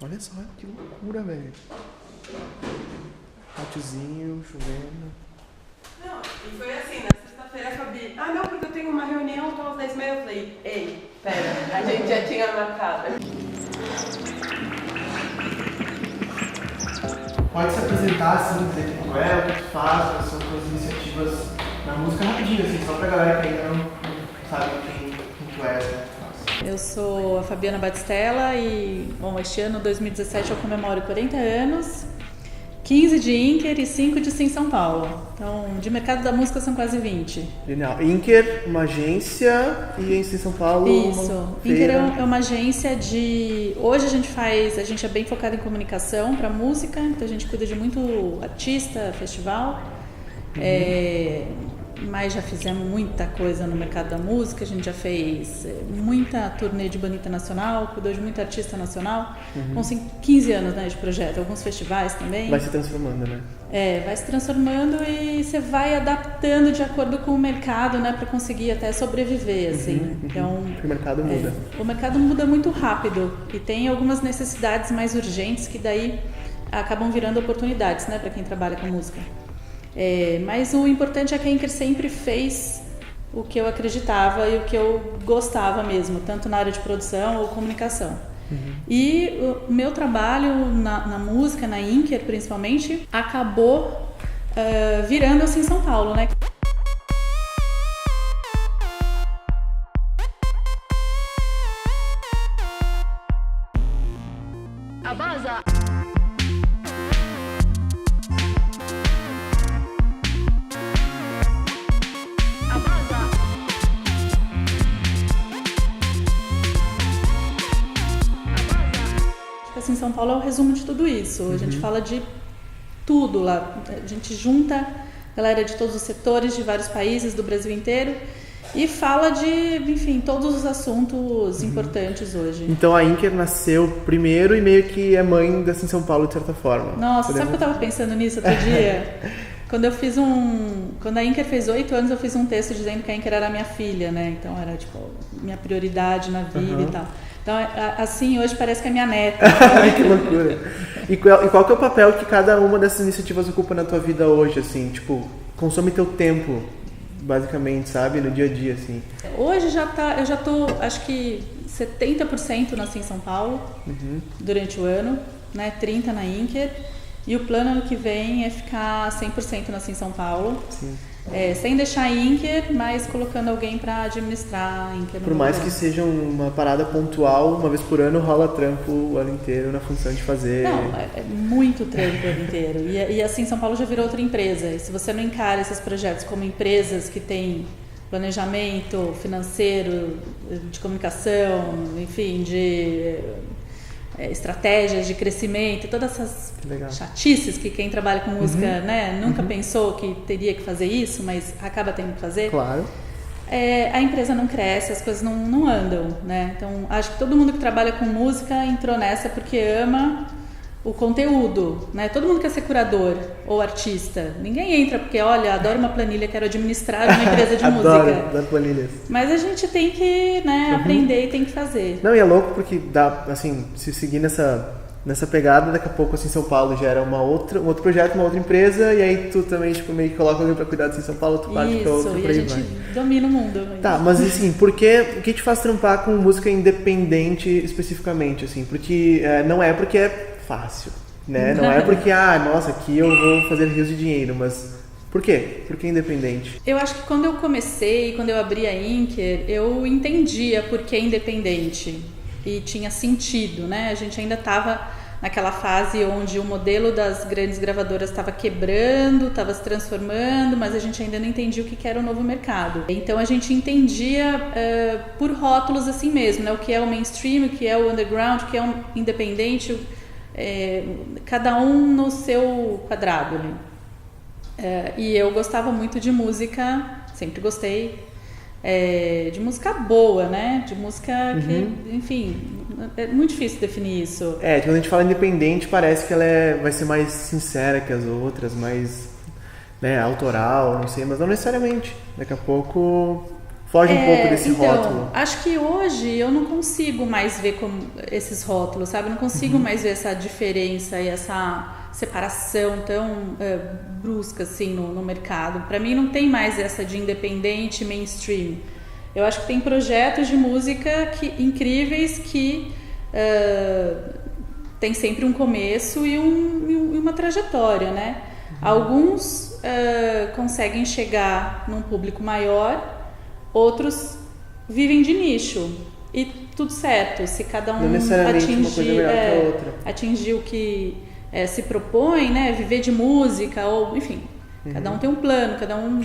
Olha só, que loucura, velho. Pátiozzinho, chovendo. Não, e foi assim, na sexta-feira a Fabi... Ah, não, porque eu tenho uma reunião, tô às 10h30. Eu falei, ei, pera, a gente já tinha marcado. Pode se apresentar, assim, dizer quem tu é, o que tu faz, quais são as tuas iniciativas na música rapidinho, assim, só pra galera que ainda não sabe quem tu és, né? Eu sou a Fabiana Batistella e, bom, este ano, 2017, eu comemoro 40 anos, 15 de Inker e 5 de Sim São Paulo. Então, de mercado da música são quase 20. Genial. Inker, uma agência, e em São Paulo Isso. uma Inker feira. é uma agência de... Hoje a gente é bem focado em comunicação para música, então a gente cuida de muito artista, festival. Mas já fizemos muita coisa no mercado da música, a gente já fez muita turnê de banda internacional, cuidou de muito artista nacional, com 15 anos, né, de projeto, alguns festivais também. Vai se transformando, né? Vai se transformando e você vai adaptando de acordo com o mercado, né, para conseguir até sobreviver, assim. Então, Porque o mercado muda. O mercado muda muito rápido e tem algumas necessidades mais urgentes que daí acabam virando oportunidades, né, para quem trabalha com música. Mas o importante é que a Inker sempre fez o que eu acreditava e o que eu gostava mesmo, tanto na área de produção ou comunicação. E o meu trabalho na música, na Inker principalmente, acabou virando assim São Paulo, né? A Baza. Assim, São Paulo é o resumo de tudo isso. A gente fala de tudo lá. A gente junta galera de todos os setores, de vários países, do Brasil inteiro, e fala de, enfim, todos os assuntos importantes hoje. Então a Inker nasceu primeiro e meio que é mãe da São Paulo, de certa forma. Nossa, sabe que eu tava pensando nisso outro dia? Quando a Inker fez 8 anos, eu fiz um texto dizendo que a Inker era minha filha, né? Então era, tipo, minha prioridade na vida e tal. Então, assim, hoje parece que é minha neta. Que loucura. E qual que é o papel que cada uma dessas iniciativas ocupa na tua vida hoje, assim? Tipo, consome teu tempo, basicamente, sabe? No dia a dia, assim. Hoje eu já tô, acho que 70% nasci em São Paulo, durante o ano, né? 30% na Inker. E o plano ano que vem é ficar 100% nasci em São Paulo. Sim. Sem deixar a Inker, mas colocando alguém para administrar a Inker. Por mais que seja uma parada pontual, uma vez por ano rola trampo o ano inteiro na função de fazer... Não, é muito trampo o ano inteiro. E assim, São Paulo já virou outra empresa. E se você não encara esses projetos como empresas que têm planejamento financeiro, de comunicação, enfim, de... estratégias de crescimento, todas essas chatices que quem trabalha com música, né, nunca pensou que teria que fazer isso, mas acaba tendo que fazer. Claro. A empresa não cresce, as coisas não andam, né? Então, acho que todo mundo que trabalha com música entrou nessa porque ama o conteúdo, né? Todo mundo quer ser curador ou artista. Ninguém entra porque, olha, adoro uma planilha, quero administrar uma empresa de música. Adoro planilhas. Mas a gente tem que, né, aprender e tem que fazer. Não, e é louco porque dá, assim, se seguir nessa pegada, daqui a pouco, assim, São Paulo já era um outro projeto, uma outra empresa, e aí tu também, tipo, meio que coloca alguém pra cuidar de São Paulo, tu parte pra outro, e por a aí gente vai. domina o mundo. Tá, mas assim, o que te faz trampar com música independente especificamente, assim? Porque não é porque é fácil, né? Não é porque, nossa, aqui eu vou fazer rios de dinheiro, mas por quê? Por que independente? Eu acho que quando eu comecei, quando eu abri a Inker, eu entendia por que independente e tinha sentido, né? A gente ainda estava naquela fase onde o modelo das grandes gravadoras estava quebrando, estava se transformando, mas a gente ainda não entendia o que era o novo mercado. Então a gente entendia por rótulos assim mesmo, né? O que é o mainstream, o que é o underground, o que é o independente, cada um no seu quadrado, né? E eu gostava muito de música, sempre gostei, de música boa, né? De música que, enfim, é muito difícil definir isso. Quando a gente fala independente, parece que ela vai ser mais sincera que as outras, mais, né, autoral, não sei, mas não necessariamente. Daqui a pouco Foge um pouco desse então, rótulo. Acho que hoje eu não consigo mais ver como esses rótulos, sabe? Eu não consigo mais ver essa diferença e essa separação tão brusca assim no mercado. Para mim não tem mais essa de independente mainstream. Eu acho que tem projetos de música incríveis que tem sempre um começo e uma trajetória, né? Alguns conseguem chegar num público maior, outros vivem de nicho e tudo certo, se cada um atingir o que se propõe, né, viver de música ou enfim, cada um tem um plano, cada um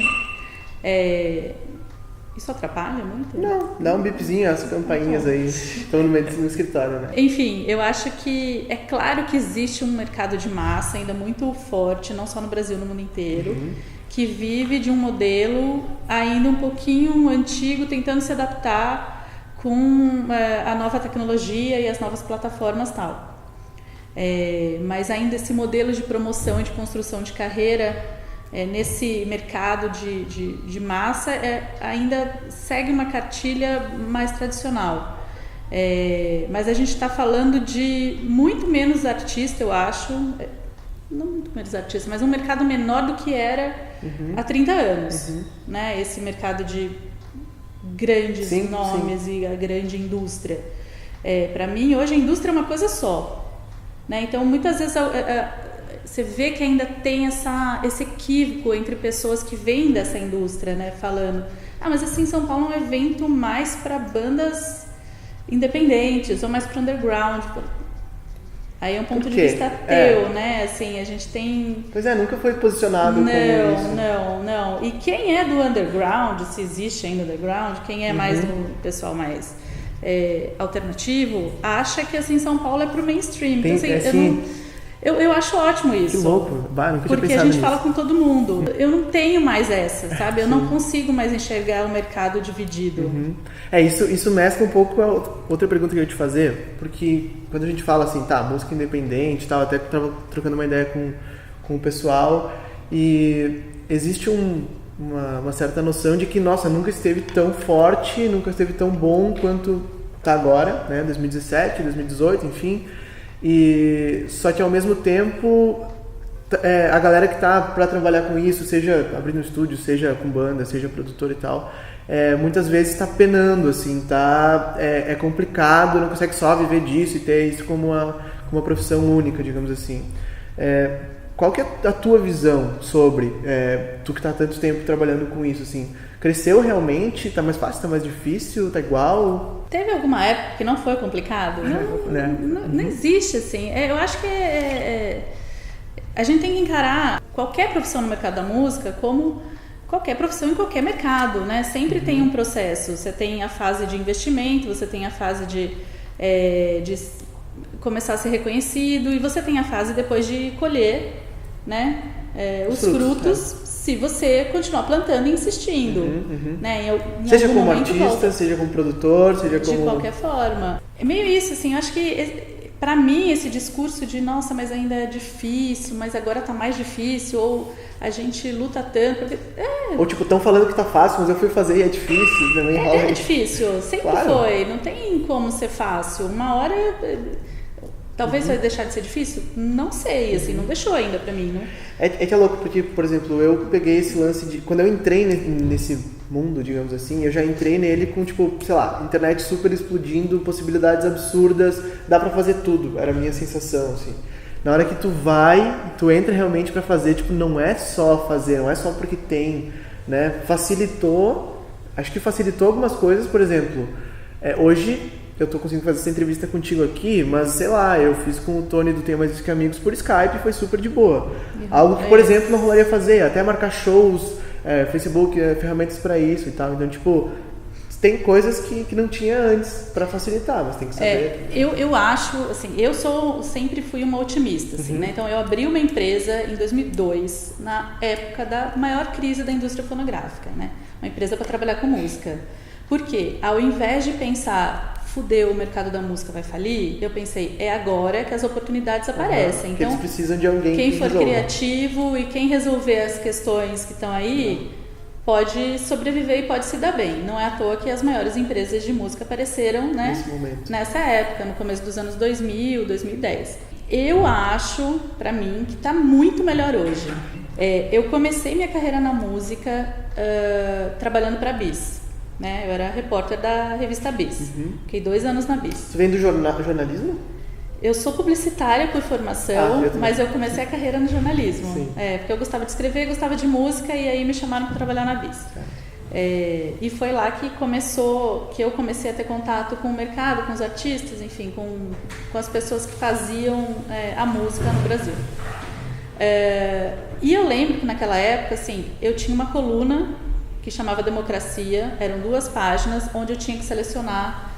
isso atrapalha muito? Não, dá um bipzinho, as campainhas aí estão no escritório, né? Enfim, eu acho que é claro que existe um mercado de massa ainda muito forte, não só no Brasil, no mundo inteiro, que vive de um modelo ainda um pouquinho antigo, tentando se adaptar com a nova tecnologia e as novas plataformas e tal. Mas ainda esse modelo de promoção e de construção de carreira nesse mercado de massa ainda segue uma cartilha mais tradicional. Mas a gente está falando de muito menos artista, eu acho, não muito menos artista, mas um mercado menor do que era há 30 anos. Né? Esse mercado de grandes nomes e a grande indústria. Para mim, hoje a indústria é uma coisa só. Né? Então, muitas vezes você vê que ainda tem esse equívoco entre pessoas que vêm dessa indústria, né? Falando, mas assim, São Paulo é um evento mais para bandas independentes ou mais para underground. Aí é um ponto de vista teu, né? Assim, a gente tem... Pois nunca foi posicionado como isso. Não. E quem é do underground, se existe ainda underground, quem é mais do pessoal mais alternativo, acha que assim, São Paulo é pro mainstream. Então, assim, eu acho ótimo isso. Que louco, nunca tinha porque a gente fala com todo mundo. Eu não tenho mais essa, sabe? Eu não consigo mais enxergar o mercado dividido. Isso mescla um pouco com a outra pergunta que eu ia te fazer, porque quando a gente fala assim, música independente, tal, até estava trocando uma ideia com o pessoal, e existe uma certa noção de que, nossa, nunca esteve tão forte, nunca esteve tão bom quanto está agora, né? 2017, 2018, enfim. E só que ao mesmo tempo a galera que tá para trabalhar com isso, seja abrindo estúdio, seja com banda, seja produtor e tal, muitas vezes está penando, assim, é complicado, não consegue só viver disso e ter isso como uma profissão única, digamos assim. Qual que é a tua visão sobre tu que está há tanto tempo trabalhando com isso, assim? Cresceu realmente? Tá mais fácil? Tá mais difícil? Tá igual? Teve alguma época que não foi complicado? Não existe, assim. Eu acho que a gente tem que encarar qualquer profissão no mercado da música como qualquer profissão em qualquer mercado, né? Sempre tem um processo. Você tem a fase de investimento, você tem a fase de começar a ser reconhecido e você tem a fase depois de colher, né? Os frutos se você continuar plantando e insistindo. Né? Seja como artista, seja como produtor, seja como... De qualquer forma. É meio isso, assim, eu acho que pra mim esse discurso de nossa, mas ainda é difícil, mas agora tá mais difícil, ou a gente luta tanto... Porque, Ou tipo, estão falando que tá fácil, mas eu fui fazer e é difícil, também rola. É difícil, sempre foi, não tem como ser fácil. Uma hora... Talvez vai deixar de ser difícil? Não sei, assim, não deixou ainda pra mim, né? É que é louco, porque, por exemplo, eu peguei esse lance de... Quando eu entrei nesse mundo, digamos assim, eu já entrei nele com, tipo, sei lá, internet super explodindo, possibilidades absurdas, dá pra fazer tudo, era a minha sensação, assim. Na hora que tu entra realmente pra fazer, tipo, não é só fazer, não é só porque tem, né? Acho que facilitou algumas coisas, por exemplo, hoje... Eu tô conseguindo fazer essa entrevista contigo aqui, mas sei lá, eu fiz com o Tony do Tenho Mais Isso Que Amigos por Skype e foi super de boa. Algo que, por exemplo, não rolaria fazer, até marcar shows, Facebook, ferramentas pra isso e tal. Então, tipo, tem coisas que não tinha antes pra facilitar, mas tem que saber. Eu acho, assim, sempre fui uma otimista, assim, né? Então, eu abri uma empresa em 2002, na época da maior crise da indústria fonográfica, né? Uma empresa para trabalhar com música. Por quê? Ao invés de pensar... fudeu, o mercado da música vai falir, eu pensei, é agora que as oportunidades aparecem. Então, eles precisam de alguém quem que for resolva. Criativo e quem resolver as questões que estão aí, pode sobreviver e pode se dar bem. Não é à toa que as maiores empresas de música apareceram, né, nessa época, no começo dos anos 2000, 2010. Eu acho, pra mim, que tá muito melhor hoje. Eu comecei minha carreira na música trabalhando pra Bis, né? Eu era repórter da revista Bis. Fiquei 2 anos na Bis. Você vem do jornalismo? Eu sou publicitária por formação, mas eu comecei a carreira no jornalismo. Porque eu gostava de escrever, gostava de música e aí me chamaram para trabalhar na Bis. E foi lá que eu comecei a ter contato com o mercado, com os artistas, enfim, com as pessoas que faziam a música no Brasil. E eu lembro que naquela época, assim, eu tinha uma coluna que chamava Democracia, eram 2 páginas onde eu tinha que selecionar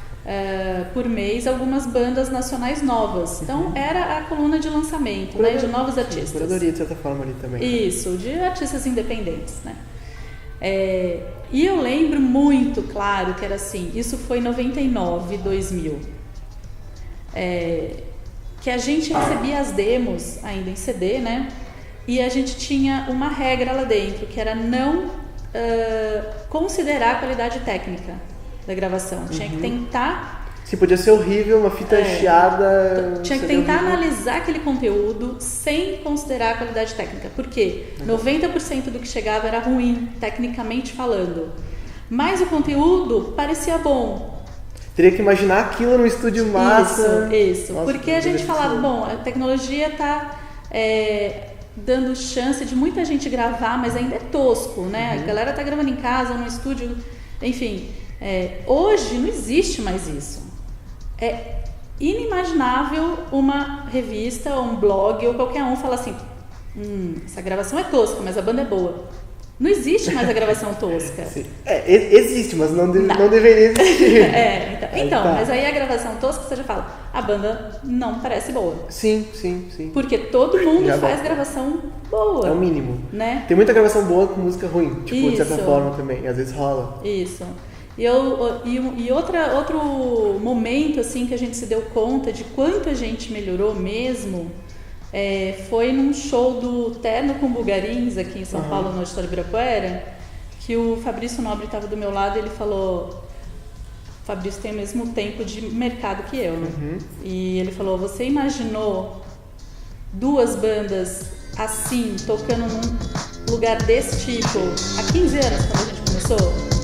por mês algumas bandas nacionais novas. Então era a coluna de lançamento, né, de novos artistas. Curadoria de certa forma ali também. Isso, de artistas independentes, né? E eu lembro muito claro que era assim, isso foi em 99, 2000, que a gente recebia as demos ainda em CD, né? E a gente tinha uma regra lá dentro, que era não considerar a qualidade técnica da gravação. Tinha que tentar... Se podia ser horrível, uma fita chiada... Tinha que tentar analisar aquele conteúdo sem considerar a qualidade técnica. Por quê? 90% do que chegava era ruim, tecnicamente falando. Mas o conteúdo parecia bom. Teria que imaginar aquilo no estúdio massa. Isso. Nossa, porque a gente falava, bom, a tecnologia está dando chance de muita gente gravar, mas ainda é tosco, né? A galera está gravando em casa, no estúdio, enfim... hoje não existe mais isso. É inimaginável uma revista, ou um blog, ou qualquer um falar assim, essa gravação é tosca, mas a banda é boa. Não existe mais a gravação tosca. Existe, mas não deveria existir. Então, mas aí a gravação tosca, você já fala, a banda não parece boa. Sim. Porque todo mundo faz gravação boa. É o mínimo. Né? Tem muita gravação boa com música ruim, tipo, de certa forma também, às vezes rola. Isso. E outro momento assim que a gente se deu conta de quanto a gente melhorou mesmo foi num show do Terno com Bulgarins aqui em São Paulo, no Auditório Ibirapuera, que o Fabrício Nobre estava do meu lado e ele falou, o Fabrício tem o mesmo tempo de mercado que eu, né? E ele falou, você imaginou 2 bandas assim, tocando num lugar desse tipo há 15 anos quando a gente começou?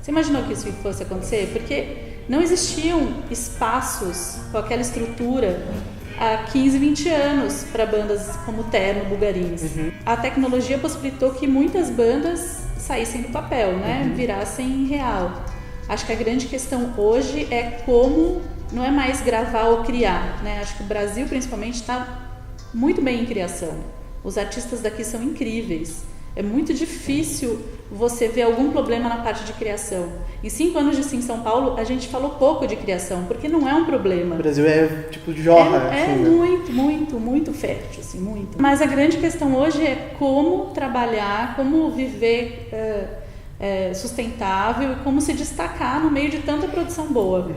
Você imaginou que isso fosse acontecer? Porque não existiam espaços com aquela estrutura há 15, 20 anos para bandas como Terno, Bulgarins. A tecnologia possibilitou que muitas bandas saíssem do papel, né? Virassem real. Acho que a grande questão hoje é como, não é mais gravar ou criar, né? Acho que o Brasil principalmente está muito bem em criação. Os artistas daqui são incríveis. É muito difícil você ver algum problema na parte de criação. Em 5 anos de Sim São Paulo, a gente falou pouco de criação, porque não é um problema. O Brasil é tipo jorra. É muito, muito fértil, assim, muito. Mas a grande questão hoje é como trabalhar, como viver sustentável e como se destacar no meio de tanta produção boa.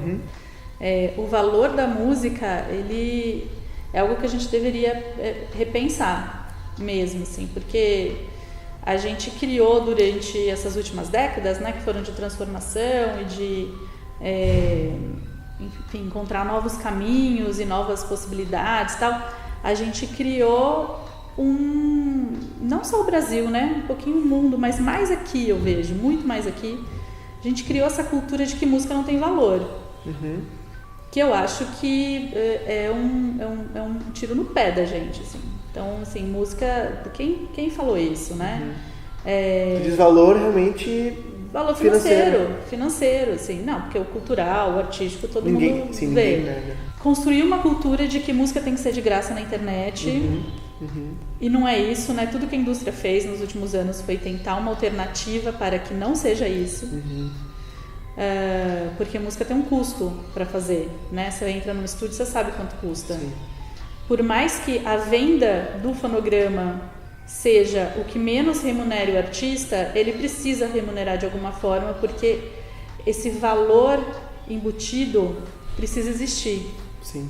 O valor da música, ele é algo que a gente deveria repensar mesmo, assim, porque a gente criou durante essas últimas décadas, né, que foram de transformação e de enfim, encontrar novos caminhos e novas possibilidades e tal. A gente criou não só o Brasil, né, um pouquinho o mundo, mas mais aqui eu vejo, muito mais aqui. A gente criou essa cultura de que música não tem valor. que eu acho que é um tiro no pé da gente, assim. Então, assim, música... Quem falou isso, né? Diz valor realmente... Valor financeiro, assim. Não, porque o cultural, o artístico, todo mundo vê. Ninguém nega. Construir uma cultura de que música tem que ser de graça na internet. E não é isso, né? Tudo que a indústria fez nos últimos anos foi tentar uma alternativa para que não seja isso. Porque a música tem um custo para fazer, né? Você entra no estúdio, você sabe quanto custa. Sim. Por mais que a venda do fonograma seja o que menos remunere o artista, ele precisa remunerar de alguma forma, porque esse valor embutido precisa existir. Sim.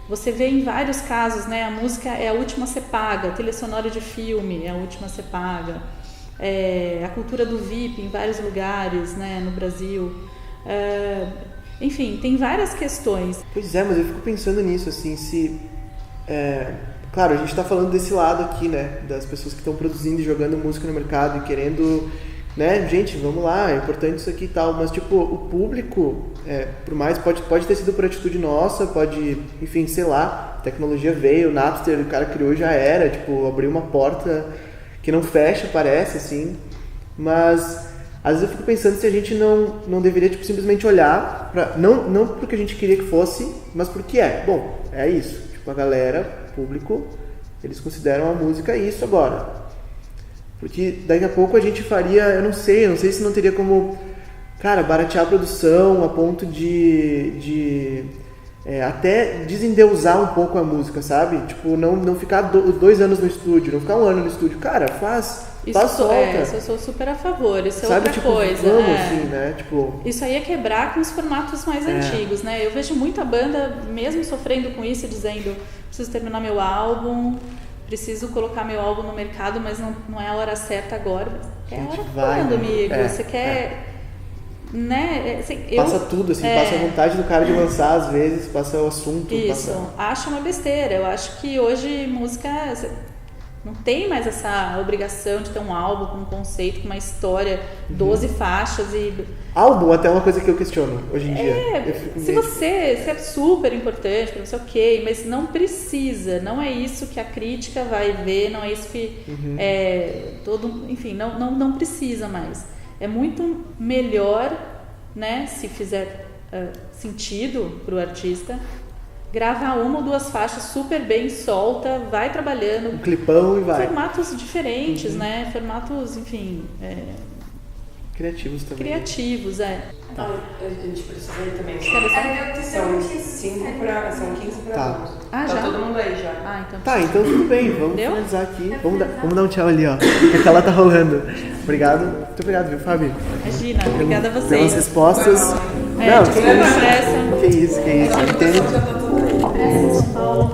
Você vê em vários casos, né? A música é a última a ser paga, a trilha sonora de filme é a última a ser paga, a cultura do VIP em vários lugares, né? No Brasil. Enfim, tem várias questões. Pois é, mas eu fico pensando nisso, assim, claro, a gente está falando desse lado aqui, né, das pessoas que estão produzindo e jogando música no mercado e querendo, né, gente, vamos lá, é importante isso aqui e tal, mas, tipo, o público, por mais, pode ter sido por atitude nossa, pode, enfim, sei lá, a tecnologia veio, o Napster, o cara criou e já era, tipo, abriu uma porta que não fecha, parece, assim, mas... Às vezes eu fico pensando se a gente não deveria tipo, simplesmente olhar pra, não porque a gente queria que fosse, mas porque é. Bom, é isso. Tipo, a galera, público, eles consideram a música isso agora. Porque daqui a pouco a gente faria, eu não sei se não teria como, cara, baratear a produção a ponto de até desendeusar um pouco a música, sabe? Tipo, não ficar 2 anos no estúdio, não ficar 1 ano no estúdio. Cara, faz solta. Isso eu sou super a favor, isso é sabe, outra tipo, coisa. Vamos, assim, né? Tipo... Isso aí é quebrar com os formatos mais antigos, né? Eu vejo muita banda, mesmo sofrendo com isso, dizendo, preciso terminar meu álbum, preciso colocar meu álbum no mercado, mas não é a hora certa agora. É a hora quando, amigo? Você quer... Né? Assim, passa tudo, assim, passa a vontade do cara de lançar, às vezes, passa o assunto. Isso, acho uma besteira. Eu acho que hoje música... Não tem mais essa obrigação de ter um álbum com um conceito, com uma história, 12 faixas e... Álbum até é uma coisa que eu questiono hoje em dia. Se é super importante para você, ok, mas não precisa, não é isso que a crítica vai ver, não é isso que enfim, não precisa mais. É muito melhor, né, se fizer sentido para o artista, gravar 1 ou 2 faixas super bem, solta, vai trabalhando. Um clipão e vai. Formatos diferentes, né? Formatos, enfim... criativos também. Criativos, Então, a gente precisa ir também. São 15 para Tá. 11. Ah, tá já? todo mundo aí já. Então... Tá, então tudo bem, vamos Deu? finalizar aqui. Vamos dar um tchau ali, ó. Porque ela tá rolando. Obrigado. Muito obrigado, viu, Fábio? Imagina, obrigada a vocês. Pelas respostas. Desculpa a pressa. Que isso. Entendo. Paulo.